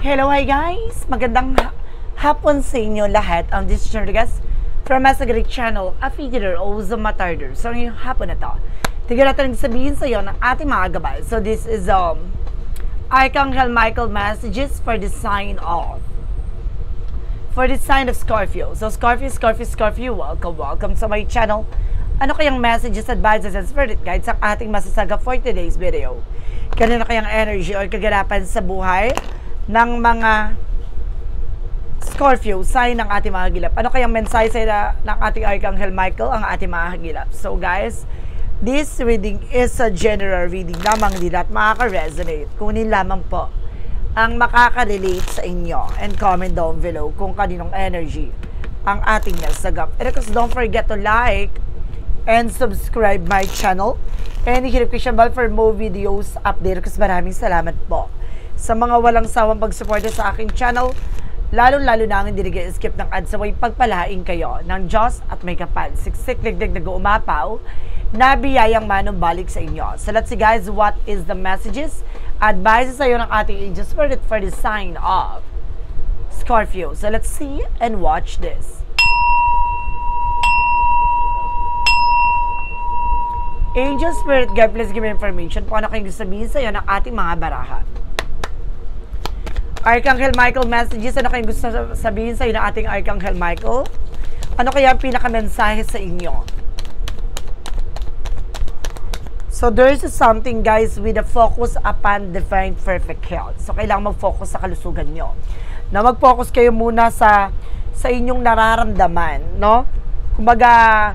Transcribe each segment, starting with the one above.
Hello, hi guys! Magandang hapon sa inyo lahat. This is Rodriguez from Asa Greek Channel, affiliate o Matarder. So, ngayong hapon na to, tignan natin sabihin sa iyo ng ating mga gabay. So, this is Archangel Michael messages for the sign of Scorpio. So, Scorpio, welcome sa my channel. Ano kayang messages, advices, and spirit guides ang ating masasaga for today's video? Kanino kayang energy or kaganapan sa buhay ng mga Scorpio, sign ng ating mga hagilap? Ano kayang mensahe ng ating Archangel Michael ang ating mga hagilap? So guys, this reading is a general reading lamang, hindi lahat makaka-resonate. Kunin lamang po ang makaka-relate sa inyo and comment down below kung kaninong energy ang ating nasagap. And of course, don't forget to like and subscribe my channel and i-hit notification bell for more videos update. Kasi maraming salamat po sa mga walang sawang pagsuporta sa aking channel, lalo-lalo na ang hindi nag-skip ng ads, away pagpalain kayo ng Diyos at may kapal siksik ligdig nag-uumapaw na biyayang manumbalik sa inyo. So let's see guys, what is the messages, advices sa iyo ng ating angel spirit for the sign of Scorpio. So let's see and watch this. Angel Spirit Guide, please give me information kung ano kayong gusto sabihin sa iyo ng ating mga baraha. Archangel Michael messages, ano kayong gusto sabihin sa iyo ng ating Archangel Michael? Ano kaya ang pinakamensahe sa inyo? So there's something guys with a focus upon divine perfect health. So kailangan mag-focus sa kalusugan nyo. Na mag-focus kayo muna sa inyong nararamdaman, no? Kumbaga,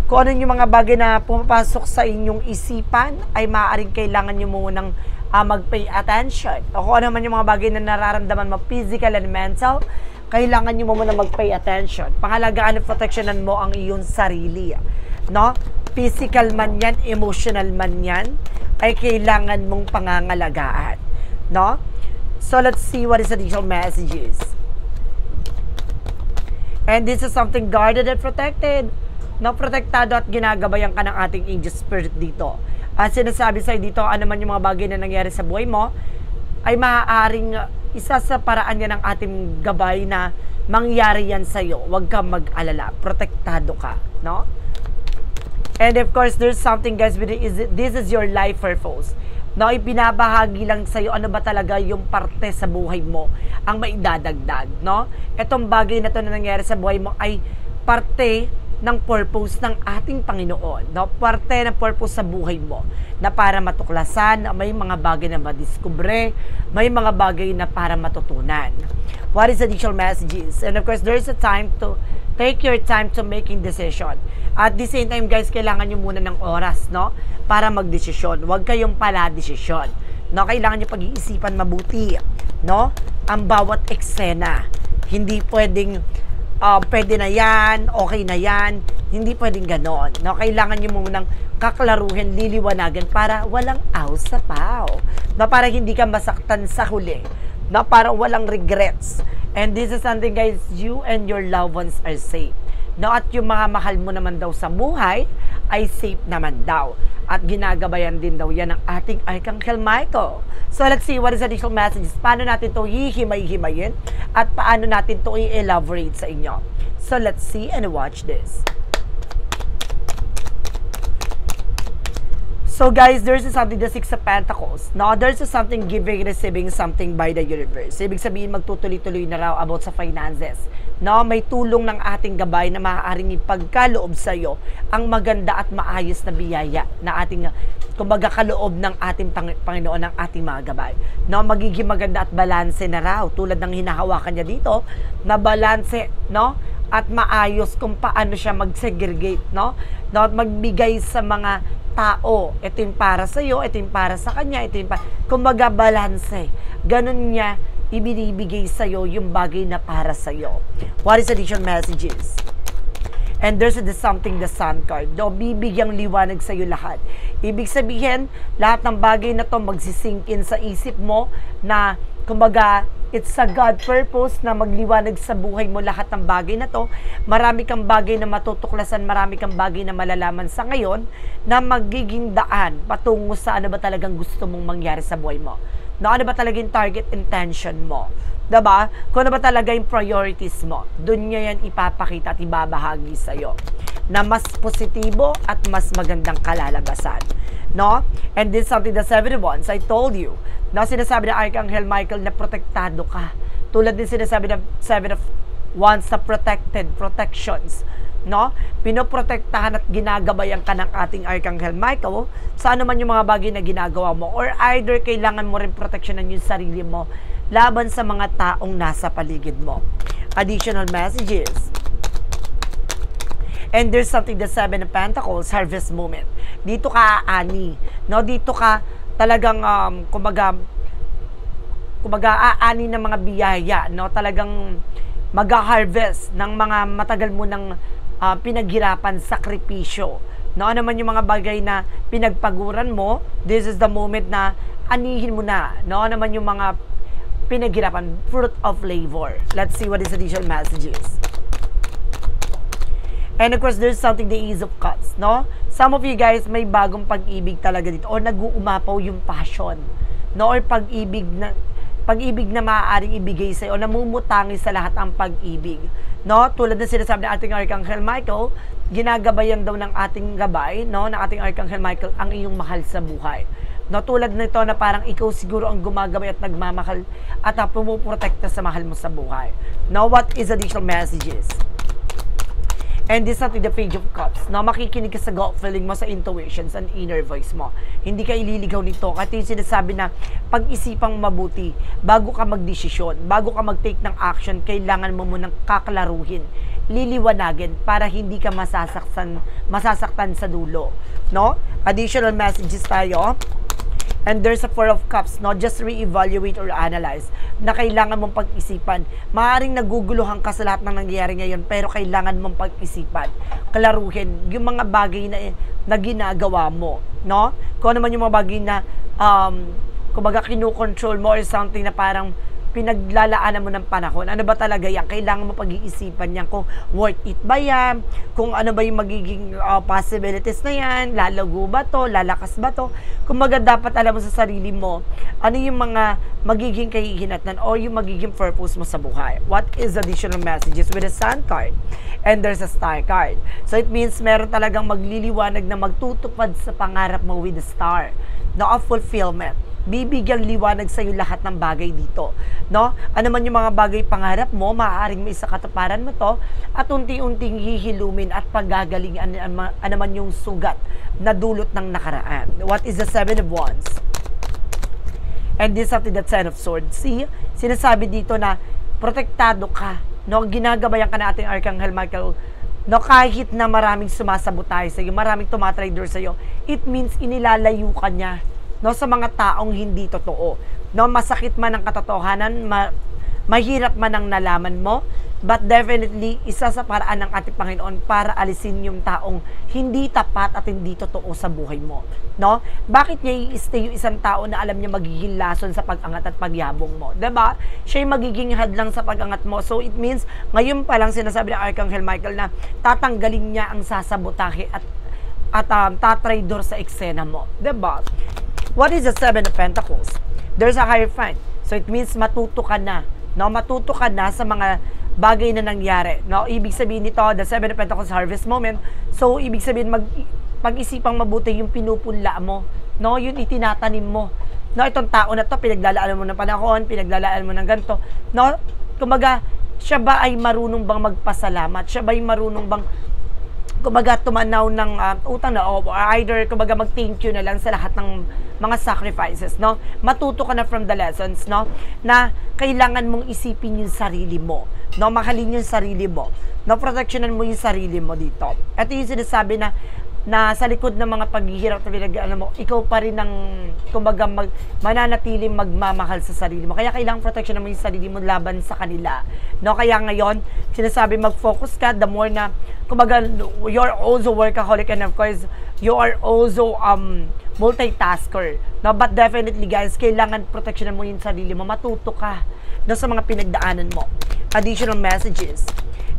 kung ano yung mga bagay na pumapasok sa inyong isipan, ay maaaring kailangan nyo munang mag-pay attention. O kung ano man yung mga bagay na nararamdaman mo, physical and mental, kailangan nyo muna mag-pay attention. Pangalagaan at protectionan mo ang iyong sarili. No? Physical man yan, emotional man yan, ay kailangan mong pangangalagaan. No? So let's see what is the additional messages. And this is something guarded and protected. No, protektado at ginagabayan ka ng ating angel spirit dito. At sinasabi sa'yo dito, ano man yung mga bagay na nangyari sa buhay mo, ay maaaring isa sa paraan yan ng ating gabay na mangyari yan sa'yo. Huwag kang mag-alala. Protektado ka. No? And of course, there's something guys, this is your life purpose. No, ipinabahagi lang sa'yo ano ba talaga yung parte sa buhay mo ang maidadagdag. No? Itong bagay na to na nangyari sa buhay mo ay parte ng purpose ng ating Panginoon, no? Parte ng purpose sa buhay mo na para matuklasan, may mga bagay na madiskubre, may mga bagay na para matutunan. What is additional messages? And of course, there's a time to take your time to making decision. At the same time, guys, kailangan nyo muna ng oras, no? Para magdesisyon. Huwag kayong pala desisyon. No? Kailangan nyo pag-iisipan mabuti, no? Ang bawat eksena. Hindi pwedeng pwede na yan, okay na yan, hindi pwedeng ganon. No? Kailangan nyo munang kaklaruhin, liliwanagan para walang aw sa paw. No? Para hindi ka masaktan sa huli. No? Para walang regrets. And this is something guys, you and your loved ones are safe. No? At yung mga mahal mo naman daw sa buhay ay safe naman daw. At ginagabayan din daw yan ng ating Archangel Michael. So let's see what is additional messages. Paano natin ito hihimay-himayin at paano natin ito i-elaborate sa inyo. So let's see and watch this. So guys, there's something, the Six of Pentacles. Now, there's something giving, receiving something by the universe. Ibig sabihin, magtutuloy-tuloy na raw about sa finances. No, may tulong ng ating gabay na maaaring ipagkaloob sa iyo ang maganda at maayos na biyaya na ating, kumbaga, kaloob ng ating Panginoon, ng ating mga gabay. No, magiging maganda at balanse na raw. Tulad ng hinahawakan niya dito, na balanse, no? At maayos kung paano siya mag-segregate, no? No, magbigay sa mga tao. Ito yung para sa iyo, ito yung para sa kanya, ito yung para, kumbaga balanse. Ganun niya ibinibigay sa iyo yung bagay na para sa iyo. What is additional messages? And there's something, the Sun card. No, bibigyang liwanag sa iyo lahat. Ibig sabihin, lahat ng bagay na to magsisink in sa isip mo na, kumbaga, it's a God purpose na magliwanag sa buhay mo lahat ng bagay na to. Marami kang bagay na matutuklasan, marami kang bagay na malalaman sa ngayon na magiging daan patungo sa ano ba talagang gusto mong mangyari sa buhay mo. No, ano ba talaga yung target intention mo? Diba? Kung ano ba talaga yung priorities mo, dun nyo yan ipapakita at ibabahagi sa'yo na mas positibo at mas magandang kalalabasan. No? And this is something that 7 of Wands, I told you, no, sinasabi na Archangel Michael na protektado ka. Tulad din sinasabi ng 7 of Wands na protections. No? Pinoprotektahan at ginagabayan ka ng ating Archangel Michael sa ano man yung mga bagay na ginagawa mo, or either kailangan mo rin proteksyonan yung sarili mo laban sa mga taong nasa paligid mo. Additional messages. And there's something, the 7 of Pentacles, harvest moment. Dito ka aani. No? Dito ka talagang, kumbaga aani ng mga biyaya. No? Talagang mag-harvest ng mga matagal mo ng pinaghirapan, sakripisyo. No? Ano man yung mga bagay na pinagpaguran mo, this is the moment na anihin mo na. No? Ano man yung mga pinaghirapan, fruit of labor. Let's see what is additional messages. And of course, there's something, the Ace of Cups, no? Some of you guys, may bagong pag-ibig talaga dito, or nag-uumapaw yung passion, no? Or pag-ibig na maaaring ibigay sa'yo, o namumutangi sa lahat ang pag-ibig, no? Tulad na sinasabi ng ating Archangel Michael, ginagabayan daw ng ating gabay, no? Ng ating Archangel Michael, ang iyong mahal sa buhay. No, tulad nito na parang ikaw siguro ang gumagabay at nagmamahal at pumuprotekta sa mahal mo sa buhay. Now, what is additional messages? And this is something, the Page of Cups. No, makikinig ka sa gut feeling mo, sa intuitions and inner voice mo. Hindi ka ililigaw nito. At yung sinasabi na pag-isipang mabuti bago ka magdesisyon, bago ka mag-take ng action, kailangan mo munang kaklaruhin, liliwanagin para hindi ka masasaktan sa dulo. No? Additional messages tayo. And there's a 4 of Cups, no? Just re-evaluate or analyze na kailangan mong pag-isipan. Maaaring naguguluhan ka sa lahat ng nangyayari ngayon, pero kailangan mong pag-isipan, klaruhin yung mga bagay na ginagawa mo, no? Kung ano man yung mga bagay na kumbaga kinu-control mo or something na parang pinaglalaanan mo ng panahon. Ano ba talaga yan? Kailangan mo pag-iisipan yan kung worth it ba yan, kung ano ba yung magiging possibilities na yan, lalago ba to, lalakas ba to. Kumbaga dapat alam mo sa sarili mo, ano yung mga magiging kahihinatnan o yung magiging purpose mo sa buhay. What is additional messages with a Sun card? And there's a Star card. So it means meron talagang magliliwanag na magtutupad sa pangarap mo with a star. No, a fulfillment. Bibigyang liwanag sa iyo lahat ng bagay dito, no? Ano man yung mga bagay pangarap mo, maaaring may isa katuparan mo to, at unti-unting hihilumin at paggagalingan ano man yung sugat na dulot ng nakaraan. What is the 7 of Wands? And this is something, that 10 of Swords. See, sinasabi dito na protektado ka, no? Ginagabayan ka na ating Archangel Michael, no? Kahit na maraming sumasabotay sa iyo, maraming tumatrader sa iyo, it means inilalayo ka niya, no, sa mga taong hindi totoo. No, masakit man ang katotohanan, mahirap man ang nalaman mo, but definitely isa sa paraan ng ating Panginoon para alisin yung taong hindi tapat at hindi totoo sa buhay mo. No? Bakit niya i-stay yung isang tao na alam niya magiging lason sa pag-angat at pagyabong mo? Diba? Siya yung magiging hadlang sa pag-angat mo. So it means, ngayon pa lang sinasabi ng Archangel Michael na tatanggalin niya ang sasabotahe at tatraidor sa eksena mo. Diba? What is the 7 of Pentacles? There's a Hierophant. So it means matuto ka na. No? Matuto ka na sa mga bagay na nangyari. No? Ibig sabihin nito, the 7 of Pentacles harvest moment. So ibig sabihin, pag-isipang mabuti yung pinupunla mo. No? Yun itinatanim mo. No? Itong tao na to, pinaglalaan mo ng panahon, pinaglalaan mo ng ganito. No? Kumbaga, siya ba ay marunong bang magpasalamat? Siya ba ay marunong bang kumbaga tumanaw ng utang na o either kumbaga mag-thank you na lang sa lahat ng mga sacrifices, no? Matuto ka na from the lessons, no? Na kailangan mong isipin yung sarili mo, no? Mahalin yung sarili mo, no? Protectionan mo yung sarili mo dito. Ito yung sinasabi na sa likod ng mga paghihirap na pinag-ano mo, ikaw pa rin ang kumbaga mananatiling magmamahal sa sarili mo. Kaya kailangan protection mo yung sarili mo laban sa kanila. No, kaya ngayon, sinasabi mag-focus ka, the more na kumbaga you're also workaholic and of course you are also multitasker. No, but definitely guys, kailangan protection mo yung sarili mo. Matuto ka no, sa mga pinagdaanan mo. Additional messages.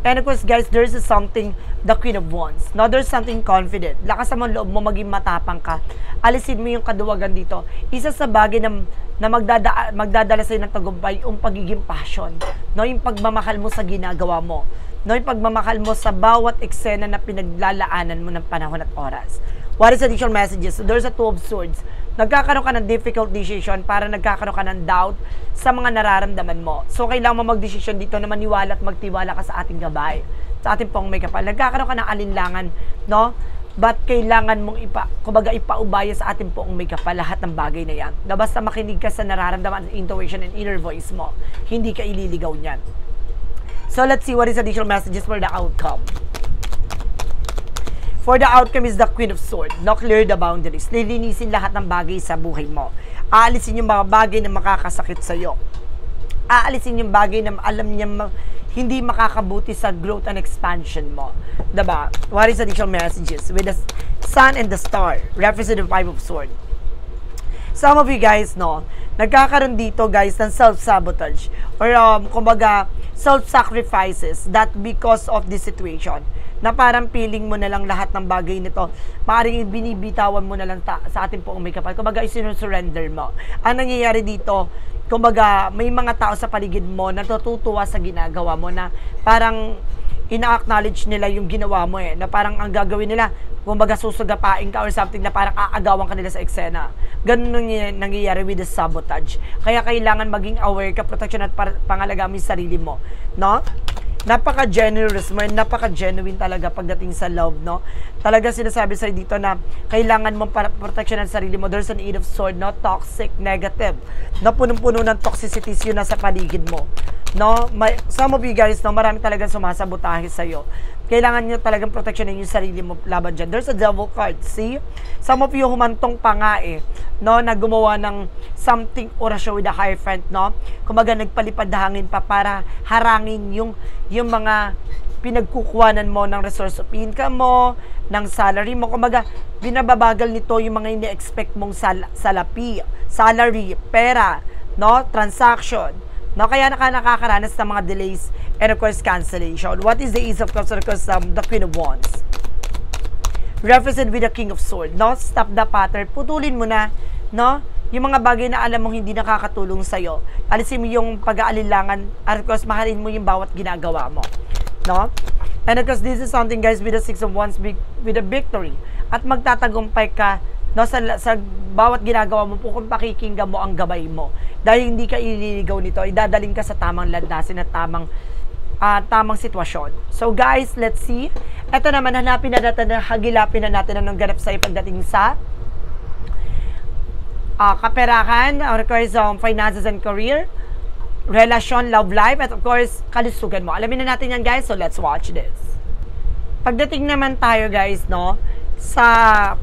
And of course, guys, there's something, the Queen of Wands. No, there's something confident. Lakas naman loob mo, maging matapang ka. Alisin mo yung kaduwagan dito. Isa sa bagay na magdadala sa'yo ng tagumpay, yung pagiging passion. No, yung pagmamahal mo sa ginagawa mo. No, yung pagmamahal mo sa bawat eksena na pinaglalaanan mo ng panahon at oras. What is additional messages? So, there's a Two of Swords. Nagkakaroon ka ng difficult decision para nagkakaroon ka ng doubt sa mga nararamdaman mo. So, kailangan mo mag-decision dito na maniwala at magtiwala ka sa ating gabay, sa ating pong may kapal. Nagkakaroon ka ng alinlangan, no? But kailangan mong ipaubaya sa ating pong may kapal lahat ng bagay na yan. Na basta makinig ka sa nararamdaman, intuition, and inner voice mo. Hindi ka ililigaw niyan. So, let's see what is additional messages for the outcome. For the outcome is the Queen of Swords. No, clear the boundaries. Lilinisin lahat ng bagay sa buhay mo. Aalisin yung mga bagay na makakasakit sa'yo. Aalisin yung bagay na alam niya hindi makakabuti sa growth and expansion mo. Diba? What is additional messages? With the Sun and the Star, representative 5 of Swords. Some of you guys, no, nagkakaroon dito, guys, ng self-sabotage. Or, kumbaga, self-sacrifices that because of this situation. Na parang feeling mo na lang lahat ng bagay nito, maaaring binibitawan mo na lang sa ating pong may kapal. Kumbaga, isinusurrender mo. Ang nangyayari dito, kumbaga, may mga tao sa paligid mo na natutuwa sa ginagawa mo na parang ina-acknowledge nila yung ginawa mo na parang ang gagawin nila, kumbaga susugapain ka or something na parang aagawan ka nila sa eksena. Ganun nangyayari with the sabotage. Kaya kailangan maging aware ka, protection at pangalagaan mo yung sarili mo. No? Napaka-generous mo, napaka-genuine talaga pagdating sa love, no? Talaga sinasabi sa'yo dito na kailangan mong protection ng sarili mo. There's an Eight of Swords, no? Toxic, negative. No? Punong-puno ng toxicities yun nasa paligid mo. No? Some of you guys, no? Marami talagang sumasabotahe sa'yo. Kailangan nyo talagang protection yung sarili mo laban dyan. There's a Devil card, see? Some of you humantong pa nga no? Na gumawa ng something orasyon with a Hierophant, no? Kumaga nagpalipad hangin pa para harangin yung mga pinagkukuhanan mo ng resource of income mo, ng salary mo. Kumaga, binababagal nito yung mga ini-expect mong salary, pera, no? Transaction. No, kaya nakakaranas ng mga delays and of course cancellation. What is the Ace of Cups? Of course, the Queen of Wands. Represented with the King of Swords. No, stop the pattern. Putulin mo na, no, yung mga bagay na alam mong hindi nakakatulong sa'yo. Alisin mo yung pag-aalilangan. At of course, mahalin mo yung bawat ginagawa mo. No? And of course, this is something, guys, with the Six of Wands, with a victory. At magtatagumpay ka, no, sa bawat ginagawa mo po kung pakikinggan mo ang gabay mo. Dahil hindi ka ililigaw nito, idadaling ka sa tamang landasin at tamang sitwasyon. So guys, let's see. Ito naman, hagilapin na natin anong ganap sa'yo pagdating sa kaperahan, or of course, finances and career, relasyon, love life, at of course, kalusugan mo. Alamin na natin yan, guys, so let's watch this. Pagdating naman tayo, guys, no, sa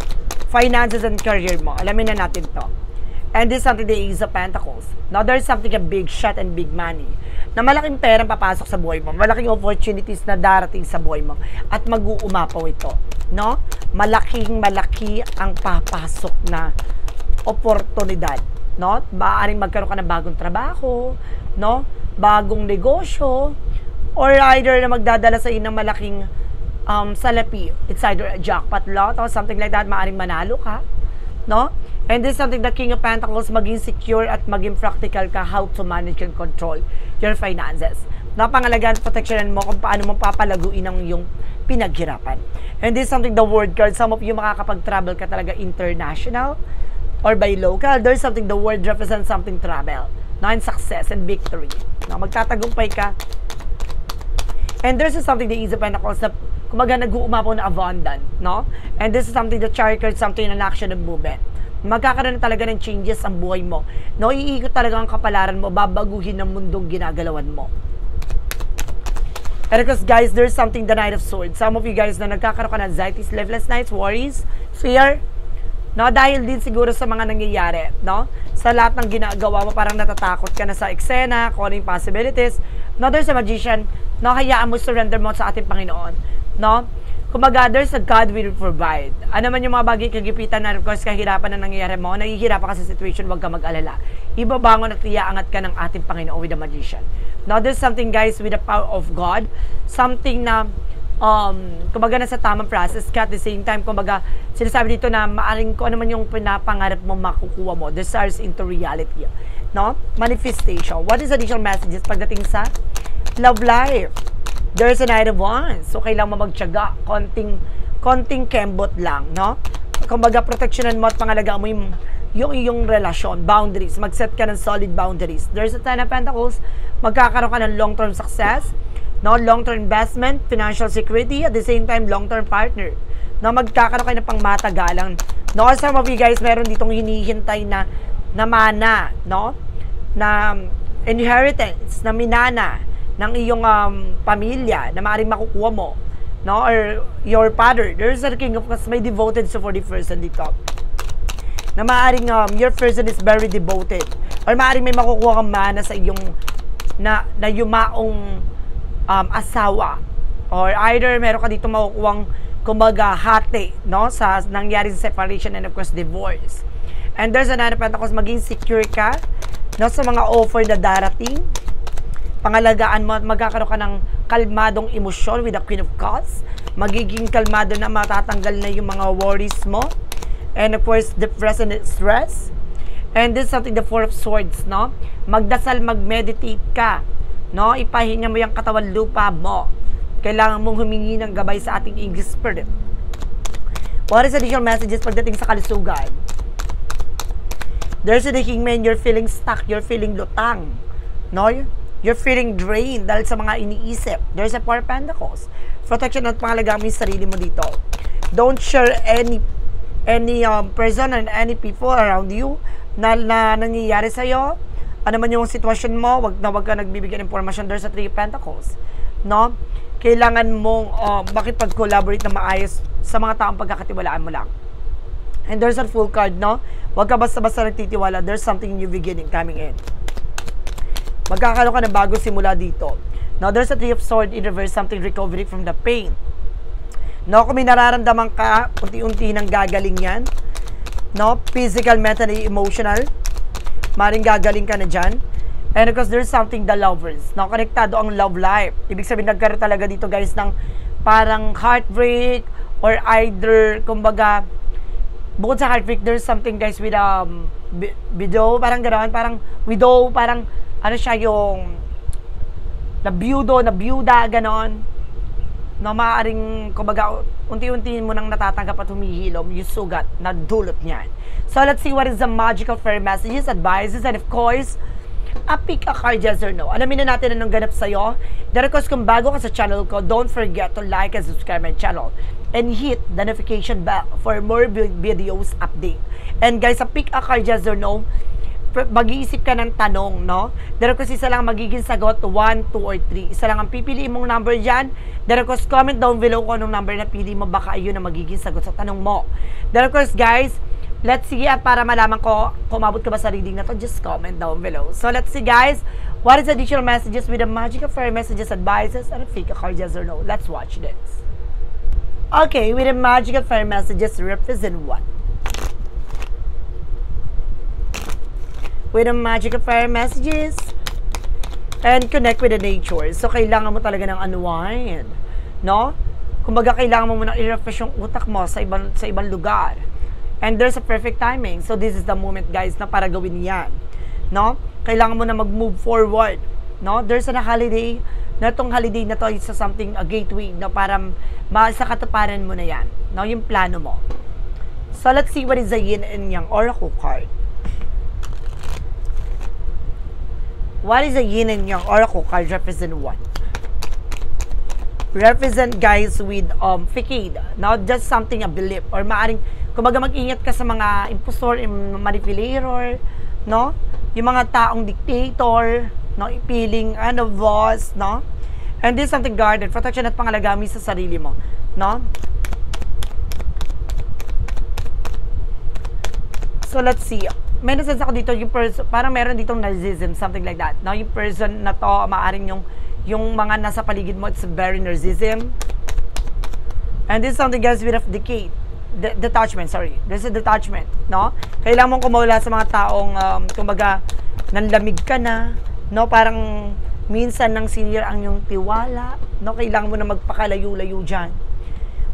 finances and career mo, alamin na natin to. And this is something the Ace of Pentacles. Now, there's something a big shot and big money. Na malaking perang papasok sa buhay mo. Malaking opportunities na darating sa buhay mo. At mag-uumapaw ito. No? Malaki ang papasok na oportunidad. No? Maaaring magkaroon ka ng bagong trabaho. No? Bagong negosyo. Or either na magdadala sa iyo ng malaking salapi. It's either a jackpot lot or something like that. Maaaring manalo ka. No? And this is something the King of Pentacles, maging secure at maging practical ka how to manage and control your finances. Napangalagaan, protectionan mo kung paano mo papalaguin ang iyong pinaghirapan. And this is something the World card, some of you makakapag-travel ka talaga international or by local. There's something the World represents something travel. No? And success and victory. No? Magtatagumpay ka. And there's something the Ace of Pentacles na kumaga nag-uumapaw na abundant. No? And this is something the Chariot card, something in action and movement. Magkakaroon talaga ng changes ang buhay mo. No, iikot talaga ang kapalaran mo, babaguhin ng mundong ginagalawan mo. And because guys, there's something the Knight of Swords. Some of you guys na nagkakaroon ka ng anxiety, sleepless nights, worries, fear. No, dahil din siguro sa mga nangyayari, no? Sa lahat ng ginagawa mo, parang natatakot ka na sa eksena, kung ano yung possibilities. No, there's a magician. No, hayaan mo, surrender mo sa ating Panginoon. No? Kumbaga, there's a God will provide. Ano man yung mga bagay kagipitan na, of course, kahirapan na nangyayari mo, nahihirapan ka sa situation, huwag ka mag-alala. Ibabangon at iaangat ka ng ating Panginoon with the magician. Now, there's something, guys, with the power of God. Something na, kumbaga, nasa tamang process ka. At the same time, kumbaga, sinasabi dito na maaring kung ano man yung pinapangarap mo, makukuha mo. Desires into reality. No? Manifestation. What is additional messages pagdating sa love life? There's a Knight of Wands. So, kailangan mo magtiyaga. Konting kembot lang, no? Kumbaga, proteksyonan mo at pangalagaan mo yung iyong relasyon, boundaries. Mag-set ka ng solid boundaries. There's a Ten of Pentacles. Magkakaroon ka ng long-term success, no? Long-term investment, financial security, at the same time, long-term partner. No? Magkakaroon kayo ng pangmatagalang. No? Some of you guys, meron ditong hinihintay na mana, no? Na inheritance, na minana ng iyong pamilya na maaaring makukuha mo, no? Or your father. There's a King of Cups, may devoted so for the person dito. Na maaaring your person is very devoted. Or maaaring may makukuha kang mana sa iyong na yumaong asawa. Or either meron ka dito makukuhang kumbaga hati, no? Sa nangyari sa separation and of course divorce. And there's another Pentacles, maging secure ka, no? Sa mga offer na darating. Pangalagaan mo at magkakaroon ka ng kalmadong emosyon with the Queen of Cups. Magiging kalmado na, matatanggal na yung mga worries mo. And of course, depression and stress. And this is something, the Four of Swords, no? Magdasal, mag-meditate ka, no? Ipahinga mo yung katawan lupa mo. Kailangan mong humingi ng gabay sa ating English spirit. What is additional messages pagdating sa kalusugan? There's a Hangman, you're feeling stuck, you're feeling lutang, no? You're feeling drained dahil sa mga iniisip. There's a Four of Pentacles. Protection at pangalagaan mo yung sarili mo dito. Don't share any person and any people around you na nangyayari sa'yo. Ano man yung sitwasyon mo, wag ka nagbibigay ng information. There's a Three of Pentacles, no? Kailangan mong makipag-collaborate na maayos sa mga taong pagkakatiwalaan mo lang. And there's a Full card, no? Wag ka basta-basta nagtitiwala. There's something new beginning coming in. Magkakaroon ka ng bago simula dito. Now, there's a Three of Swords in reverse, something recovery from the pain. No, kung may nararamdaman ka, unti-unti nang gagaling yan. No, physical, mental, emotional. Maring gagaling ka na dyan. And of course, there's something, the lovers. No, konektado ang love life. Ibig sabihin, nagkaroon talaga dito, guys, ng parang heartbreak or either, kumbaga, bukod sa heartbreak, there's something, guys, with widow, parang gano'n, parang widow, parang ano siya yung nabiyuda, ganon. No, maaaring, kumbaga, unti-unti mo nang natatanggap at humihilom yung sugat na dulot niyan. So, let's see what is the magical fairy messages, advices, and of course, pick a card, yes or no. Alamin na natin anong ganap sa'yo. Then, of course, kung bago ka sa channel ko, don't forget to like and subscribe my channel. And hit the notification bell for more videos update. And guys, sa pick a card, yes or no, mag-iisip ka ng tanong, no? Then of course, isa lang magiging sagot, 1, 2, or 3. Isa lang ang pipiliin mong number dyan. Then of course, comment down below kung anong number na pili mo, baka ayun ang magiging sagot sa tanong mo. Then of course, guys, let's see, at para malaman ko kung umabot ka ba sa reading na to, just comment down below. So let's see, guys, what is additional messages with the magic of fairy messages, advices, and a pick a card, yes or no. Let's watch this. Okay, with the magic of fairy messages, represent what? With the magic of fire messages and connect with the nature. So, kailangan mo talaga ng unwind, no? Kumbaga, kailangan mo muna i-refresh yung utak mo sa ibang lugar. And there's a perfect timing. So, this is the moment, guys, na para gawin yan, no? Kailangan mo na mag-move forward, no? There's a holiday, na itong holiday na to is something, a gateway, no? Para sa katuparan mo na yan, no? Yung plano mo. So, let's see what is the yin and yang oracle card. What is the yin and yang oracle card represent what? Represent, guys, with facade, not just something a belief or maaring, kumbaga mag-ingat ka sa mga impostor, manipulator, no? Yung mga taong dictator, no? Ipiling, boss, no? And this is something guarded, protection at pangalagami sa sarili mo, no? So, let's see. May nasense ako dito, yung person, parang meron ditong narcissism, something like that. No? Yung person na to, maaring yung mga nasa paligid mo, it's very narcissism. And this is something guys with decay. Detachment, sorry. This is detachment, no? Kailangan mong kumawala sa mga taong, kumbaga, nanlamig ka na, no? Parang minsan nang sinira ang iyong tiwala, no? Kailangan mo na magpakalayo-layo dyan.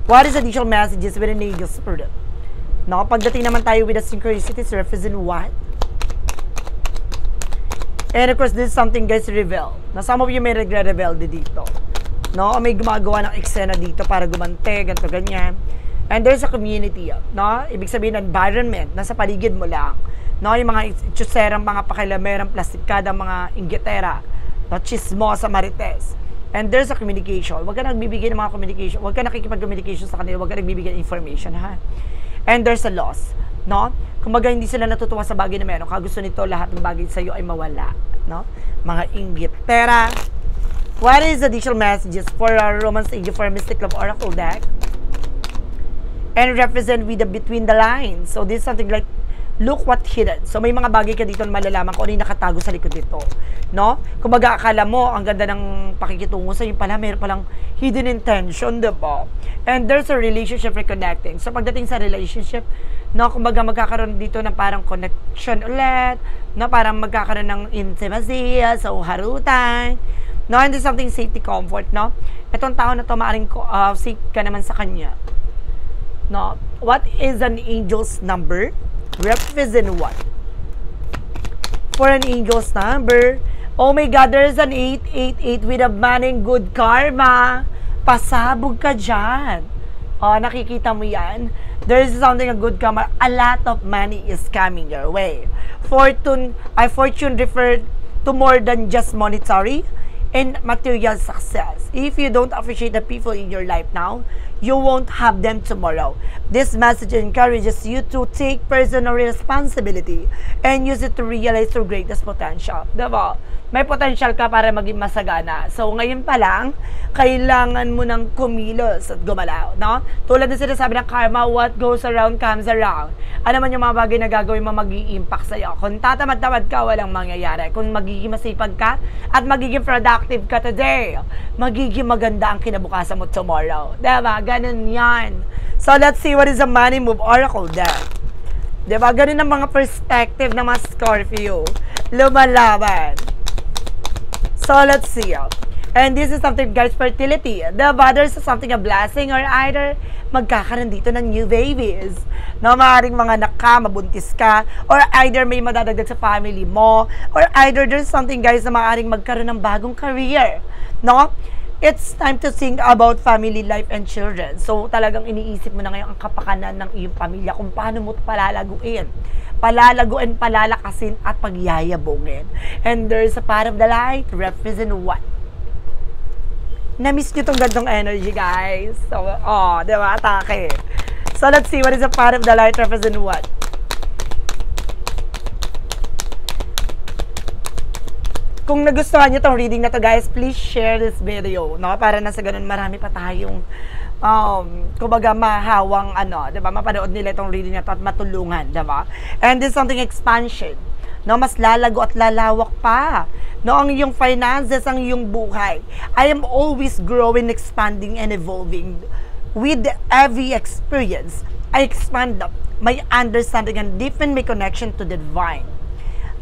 What is additional messages with an angel spirit? No? Pagdating naman tayo with the synchronicities, represent what? And of course, this is something guys, reveal. Na some of you may regret-reveal dito. No? May gumagawa ng eksena dito para gumante, ganito, ganyan. And there's a community, no? Ibig sabihin, environment, nasa paligid mo lang. No? Yung mga itsuserang, mga pakilamerang, plastikadang, mga inggitera, no? Chismosa, marites. And there's a communication. Huwag ka nagbibigay ng mga communication. Huwag ka nakikipag-communication sa kanila. Huwag ka nagbibigay ng information, ha? And there's a loss, no? Kumbaga, hindi sila natutuwa sa bagay na meron. Kaya gusto nito, lahat ng bagay sa iyo ay mawala, no? Mga inggitera. What is additional messages for our Romance Angel for Mystic Love Oracle deck? And represent with the between the lines. So this is something like, look what hidden. So may mga bagay ka dito na malalaman kung ano yung nakatago sa likod dito, no? Kumbaga akala mo ang ganda ng pakikitungo sa iyo, pala meron palang hidden intention, diba? And there's a relationship reconnecting. So pagdating sa relationship, no, kumbaga magkakaroon dito ng parang connection ulit, no, parang magkakaroon ng intimacy, so harutan, no, and there's something safety, comfort, no? Itong tao na to, maaring safe ka naman sa kanya. No, what is an angel's number? Represent what? For an angel's number, oh my God, there's an 888 with a man and good karma. Pasabog ka dyan. Oh, nakikita mo yan? There's something a good karma. A lot of money is coming your way. Fortune referred to more than just monetary and material success. If you don't appreciate the people in your life now, you won't have them tomorrow. This message encourages you to take personal responsibility and use it to realize your greatest potential. Diba? May potential ka para maging masagana. So, ngayon pa lang, kailangan mo ng kumilos at gumalaw, no? Tulad ng sinasabi ng karma, what goes around comes around. Ano man yung mga bagay na gagawin mo mag-i-impact sa'yo. Kung tatamad-tamad ka, walang mangyayari. Kung magiging masipag ka at magiging productive ka today, magiging maganda ang kinabukasan mo tomorrow. Diba? Ganun yan. So, let's see what is the money move oracle there. Diba? Ganun ang mga perspective ng mga Scorpio. Lumalaban. So, let's see. And this is something, guys, fertility. Diba? There's something, a blessing, or either magkakaroon dito ng new babies. No, maaaring mga mabuntis ka, or either may madadagdag sa family mo, or either there's something, guys, na maaaring magkaroon ng bagong career. No? It's time to think about family life and children. So, talagang iniisip mo na ngayon ang kapakanan ng iyong pamilya, kung paano mo palalaguin, palalakasin, at pagyayabungin. And there's a part of the light, represent what? Na-miss nyo itong gandong energy, guys. So, diba? Atake. So, let's see what is a part of the light, represent what? Kung nagustuhan nyo itong reading na to, guys, please share this video, no? Para na sa ganun, marami pa tayong, kumbaga, mahawang, diba? Mapanood nila itong reading na to at matulungan, diba? And this is something expansion, no? Mas lalago at lalawak pa, no? Ang iyong finances, ang iyong buhay. I am always growing, expanding, and evolving. With every experience, I expand my understanding and deepen my connection to the divine.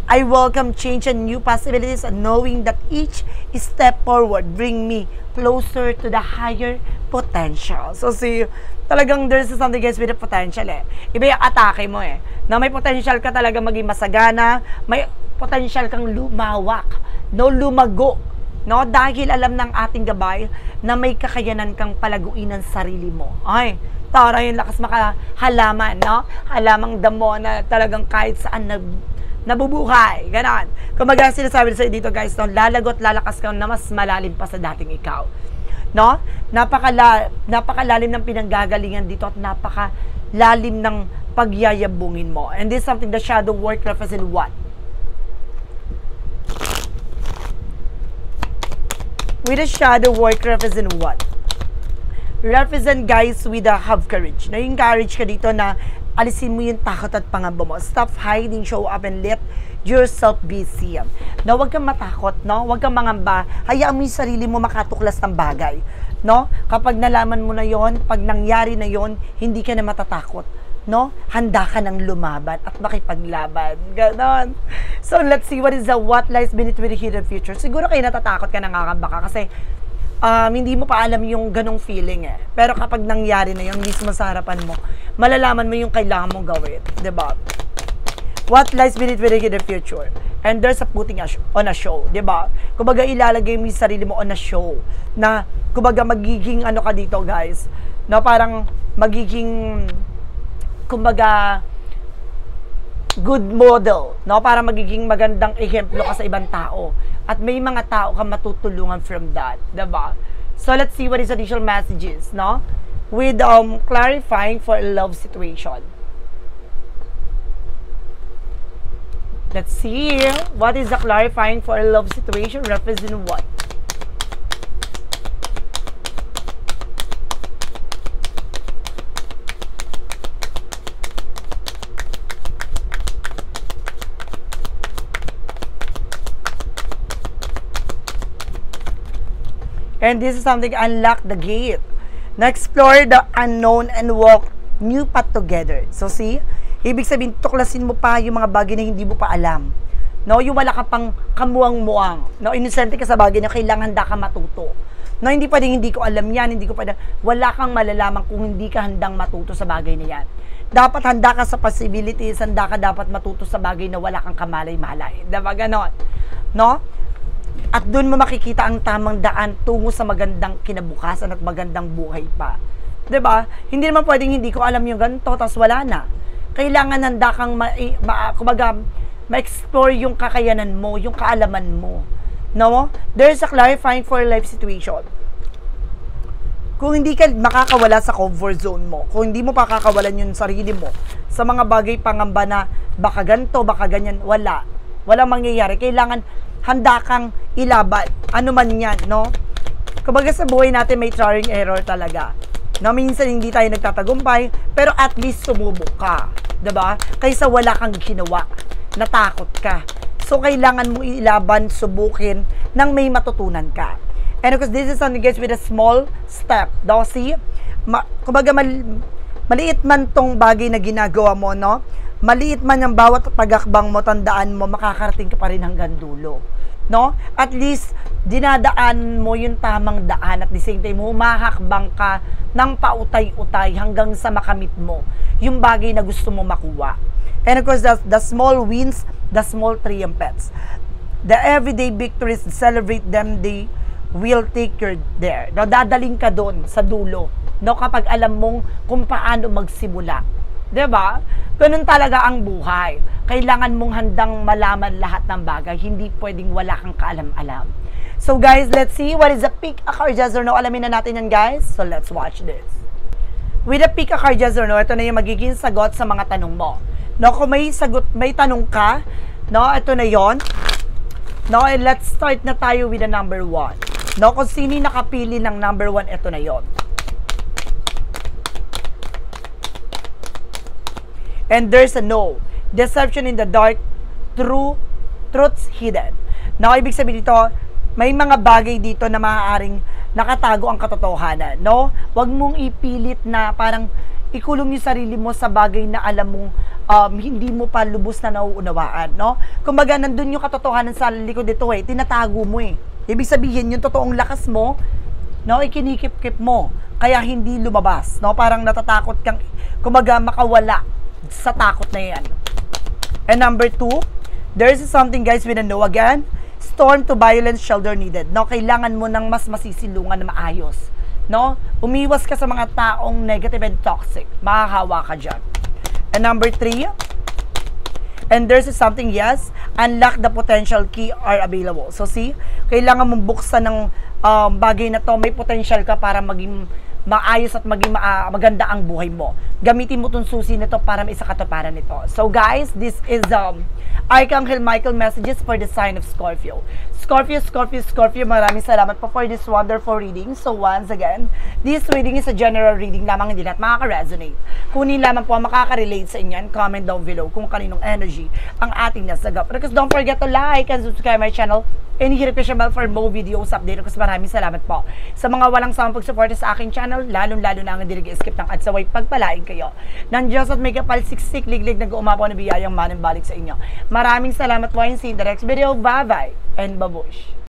I welcome change and new possibilities, and knowing that each step forward bring me closer to the higher potential. So, see, talagang there's something, guys, with the potential, eh. Iba yung atake mo, eh. Na may potential ka talaga maging masagana, may potential kang lumawak, no, lumago, no, dahil alam ng ating gabay na may kakayanan kang palaguin ang sarili mo. Ay, tara yung lakas makahalaman, no? Halamang damo na talagang kahit saan nabubuhay, ganon. Kumbaga sinasabi sa dito, guys, no, lalagot, lalakas ka na mas malalim pa sa dating ikaw. No? Napakalalim ng pinanggagalingan dito at napakalalim ng pagyayabungin mo. And this is something, the shadow work represent what? With the shadow work represent what? Represent, guys, with the have courage. Na yung courage ka dito na alisin mo yung takot at pangamba mo. Stop hiding, show up, and let yourself busy. No, huwag kang matakot, no? Huwag kang mangamba. Hayaan mo yung sarili mo makatuklas ng bagay. No? Kapag nalaman mo na yon, pag nangyari na yon, hindi ka na matatakot. No? Handa ka ng lumaban at makipaglaban. Ganon. So, let's see what lies beneath with the hidden future. Siguro kayo natatakot ka, nangangamba ka kasi hindi mo pa alam yung ganong feeling eh. Pero kapag nangyari na yun, mismo sa harapan mo, malalaman mo yung kailangan mong gawin. Diba? What lies beneath with the future? And there's a putting on a show, di ba? Kumbaga ilalagay mo yung sarili mo on a show na kumbaga magiging ano ka dito, guys. No, parang magiging kumbaga good model, no? Para magiging magandang ehemplo ka sa ibang tao. At may mga tao ka matutulungan from that, di ba? So let's see what is additional messages, no? With clarifying for a love situation. Let's see, what is the clarifying for a love situation represent what? And this is something, unlock the gate. Now explore the unknown and walk new path together. So see, ibig sabihin, tuklasin mo pa yung mga bagay na hindi mo pa alam. No, yung wala ka pang kamuang-muang. No, inosente ka sa bagay na kailangan handa ka matuto. No, hindi pwedeng hindi ko alam yan, hindi ko pwedeng, wala kang malalaman kung hindi ka handang matuto sa bagay na yan. Dapat handa ka sa possibilities, handa ka dapat matuto sa bagay na wala kang kamalay-malay. Diba ganon? No? At doon mo makikita ang tamang daan tungo sa magandang kinabukasan at magandang buhay pa. Diba? Hindi naman pwedeng hindi ko alam yung ganito, tas wala na. Kailangan handa kang ma-explore yung kakayanan mo, yung kaalaman mo. No? There's a clarifying for life situation. Kung hindi ka makakawala sa comfort zone mo, kung hindi mo pakakawalan yung sarili mo sa mga bagay pangamba na baka ganito, baka ganyan, walang mangyayari. Kailangan handa kang ilaban. Ano man yan, no? Kumbaga sa buhay natin may trial and error talaga. No, minsan hindi tayo nagtatagumpay, pero at least sumubok ka. Diba? Kaysa wala kang ginawa, natakot ka. So, kailangan mo ilaban, subukin, nang may matutunan ka. And of course, this is something, guys, with a small step. Daw, see? Kumbaga, maliit man tong bagay na ginagawa mo, no? Maliit man yung bawat pagakbang mo, tandaan mo, makakarating ka pa rin hanggang dulo. No? At least, dinadaan mo yung tamang daan at the same time, humahakbang ka ng pautay-utay hanggang sa makamit mo yung bagay na gusto mo makuha. And of course, the small wins, the small triumphs. The everyday victories, celebrate them, they will take you there. No, dadaling ka doon sa dulo. No, kapag alam mong kung paano magsimula. 'Di ba? Ganun talaga ang buhay. Kailangan mong handang malaman lahat ng bagay. Hindi pwedeng wala kang kaalam-alam. So guys, let's see what is the pick a card, yes or no. Alamin na natin yan, guys. So let's watch this. With the pick a card, yes or no, ito na yung magiging sagot sa mga tanong mo. No, kung may sagot, may tanong ka, no, ito na yon. No, and let's start na tayo with the number 1. No, kung sino nakapili ng number 1, ito na yon. And there's a no. Deception in the dark, truths hidden. Now, ibig sabihin dito, may mga bagay dito na maaaring nakatago ang katotohanan, no? Huwag mong ipilit na parang ikulong yung sarili mo sa bagay na alam mong hindi mo pa lubos na nauunawaan, no? Kumbaga, nandun yung katotohanan sa likod dito eh, tinatago mo eh. Ibig sabihin, yung totoong lakas mo, no, ikinikip-kip mo, kaya hindi lumabas, no? Parang natatakot kang, kumbaga, makawala sa takot na yan. And number 2, there's something, guys, with a no again. Storm to violence, shelter needed. No, kailangan mo ng mas masisilungan na maayos. No? Umiwas ka sa mga taong negative and toxic. Makahawa ka dyan. And number 3, and there's something, yes, unlock the potential key are available. So see, kailangan mong buksan ng bagay na to. May potential ka para maging maayos at maging maganda ang buhay mo. Gamitin mo itong susi nito para may isa katuparan nito. So guys, this is Archangel Michael messages for the sign of Scorpio. Scorpio, maraming salamat po for this wonderful reading. So once again, this reading is a general reading lamang, hindi lahat makaka-resonate. Kunin lamang po ang makaka-relate sa inyo and comment down below kung kaninong energy ang ating nasagap. Because don't forget to like and subscribe my channel and hit the bell for more videos update. Kasi maraming salamat po sa mga walang sawang pagsuporta sa aking channel, lalong-lalo na ang hindi nag-skip ng ads, saway pagpalain kayo ng Diyos at may kapal siksik liglig nag-uumapaw na biyayang manang balik sa inyo. Maraming salamat po, and see you in the next video. Bye-bye and babush!